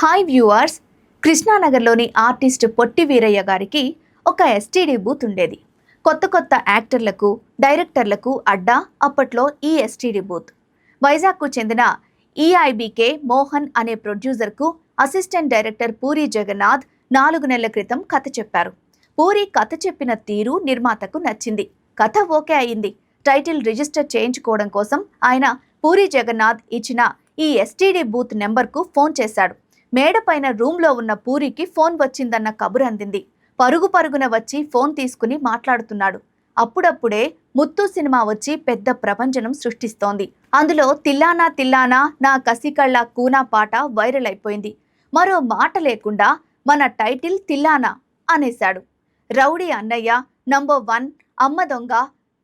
Hi viewers, కృష్ణానగర్లోని artist పొట్టి వీరయ్య గారికి ఒక STD booth ఉండేది. కొత్త కొత్త యాక్టర్లకు, డైరెక్టర్లకు అడ్డా అప్పట్లో ఈ ఎస్టీడీ బూత్. వైజాగ్కు చెందిన ఈఐబీకే మోహన్ అనే ప్రొడ్యూసర్కు అసిస్టెంట్ డైరెక్టర్ పూరి జగన్నాథ్ 4 నెలల క్రితం కథ చెప్పారు. పూరి కథ చెప్పిన తీరు నిర్మాతకు నచ్చింది. కథ ఓకే అయింది. టైటిల్ రిజిస్టర్ చేయించుకోవడం కోసం ఆయన పూరి జగన్నాథ్ ఇచ్చిన ఈ ఎస్టీడీ బూత్ నెంబర్కు ఫోన్ చేశాడు. మేడపైన రూమ్లో ఉన్న పూరికి ఫోన్ వచ్చిందన్న కబురు అందింది. పరుగు పరుగున వచ్చి ఫోన్ తీసుకుని మాట్లాడుతున్నాడు. అప్పుడప్పుడే ముత్తు సినిమా వచ్చి పెద్ద ప్రపంచనం సృష్టిస్తోంది. అందులో తిల్లానా తిల్లానా నా కసికళ్ళ కూనా పాట వైరల్ అయిపోయింది. మరో మాట లేకుండా మన టైటిల్ తిల్లానా అనేశాడు. రౌడీ అన్నయ్య, నంబర్ 1, అమ్మ దొంగ,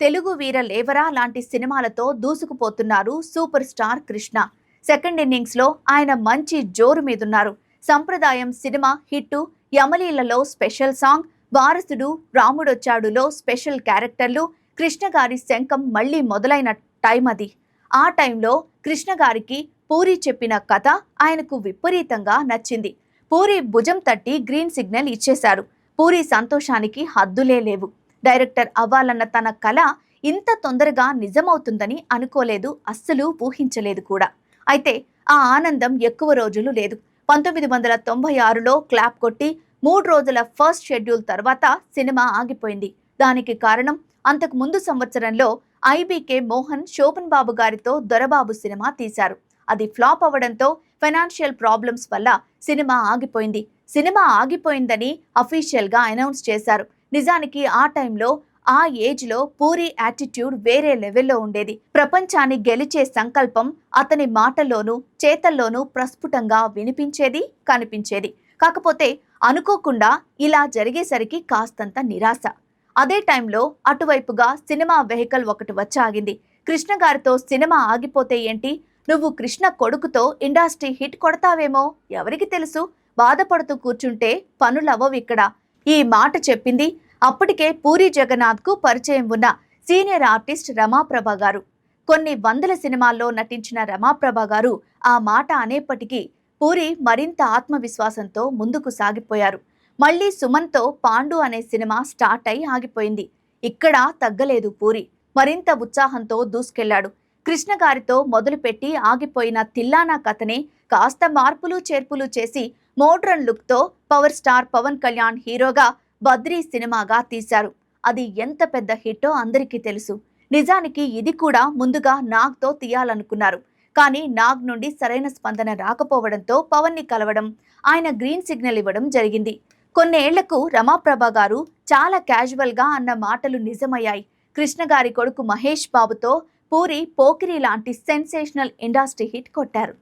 తెలుగు వీర లేవరా లాంటి సినిమాలతో దూసుకుపోతున్నారు సూపర్ స్టార్ కృష్ణ. సెకండ్ ఇన్నింగ్స్లో ఆయన మంచి జోరు మీదున్నారు. సంప్రదాయం సినిమా హిట్టు, యమలీలలో స్పెషల్ సాంగ్, వారసుడు, రాముడొచ్చాడులో స్పెషల్ క్యారెక్టర్లు, కృష్ణ గారి శంఖం మళ్లీ మొదలైన టైం అది. ఆ టైంలో కృష్ణ గారికి పూరి చెప్పిన కథ ఆయనకు విపరీతంగా నచ్చింది. పూరి భుజం తట్టి గ్రీన్ సిగ్నల్ ఇచ్చేశారు. పూరి సంతోషానికి హద్దులే లేవు. డైరెక్టర్ అవ్వాలన్న తన కల ఇంత తొందరగా నిజమవుతుందని అనుకోలేదు, అస్సలు ఊహించలేదు కూడా. అయితే ఆ ఆనందం ఎక్కువ రోజులు లేదు. 1996లో క్లాప్ కొట్టి 3 రోజుల ఫస్ట్ షెడ్యూల్ తర్వాత సినిమా ఆగిపోయింది. దానికి కారణం అంతకు ముందు సంవత్సరంలో ఐబీకే మోహన్ శోభన్ బాబు గారితో దొరబాబు సినిమా తీశారు. అది ఫ్లాప్ అవ్వడంతో ఫైనాన్షియల్ ప్రాబ్లమ్స్ వల్ల సినిమా ఆగిపోయింది. సినిమా ఆగిపోయిందని అఫీషియల్గా అనౌన్స్ చేశారు. నిజానికి ఆ టైంలో ఆ ఏజ్లో పూరి యాటిట్యూడ్ వేరే లెవెల్లో ఉండేది. ప్రపంచాన్ని గెలిచే సంకల్పం అతని మాటల్లోనూ చేతల్లోనూ ప్రస్ఫుటంగా వినిపించేది, కనిపించేది. కాకపోతే అనుకోకుండా ఇలా జరిగేసరికి కాస్తంత నిరాశ. అదే టైంలో అటువైపుగా సినిమా వెహికల్ ఒకటి వచ్చాగింది. కృష్ణ గారితో సినిమా ఆగిపోతే ఏంటి, నువ్వు కృష్ణ కొడుకుతో ఇండస్ట్రీ హిట్ కొడతావేమో ఎవరికి తెలుసు, బాధపడుతూ కూర్చుంటే పనులవ్వవిక్కడ. ఈ మాట చెప్పింది అప్పటికే పూరి జగన్నాథ్కు పరిచయం ఉన్న సీనియర్ ఆర్టిస్ట్ రమాప్రభ గారు. కొన్ని వందల సినిమాల్లో నటించిన రమాప్రభ గారు ఆ మాట అనేప్పటికీ పూరి మరింత ఆత్మవిశ్వాసంతో ముందుకు సాగిపోయారు. మళ్లీ సుమన్తో పాండు అనే సినిమా స్టార్ట్ అయి ఆగిపోయింది. ఇక్కడ తగ్గలేదు పూరి. మరింత ఉత్సాహంతో దూసుకెళ్లాడు. కృష్ణ గారితో మొదలుపెట్టి ఆగిపోయిన తిల్లానా కథనే కాస్త మార్పులు చేర్పులు చేసి మోడ్రన్ లుక్తో పవర్ స్టార్ పవన్ కళ్యాణ్ హీరోగా బద్రీ సినిమాగా తీశారు. అది ఎంత పెద్ద హిట్టో అందరికీ తెలుసు. నిజానికి ఇది కూడా ముందుగా నాగ్తో తీయాలనుకున్నారు. కానీ నాగ్ నుండి సరైన స్పందన రాకపోవడంతో పవన్ని కలవడం, ఆయన గ్రీన్ సిగ్నల్ ఇవ్వడం జరిగింది. కొన్నేళ్లకు రమాప్రభ గారు చాలా క్యాజువల్గా అన్న మాటలు నిజమయ్యాయి. కృష్ణ గారి కొడుకు మహేష్ బాబుతో పూరి పోకిరి లాంటి సెన్సేషనల్ ఇండస్ట్రీ హిట్ కొట్టారు.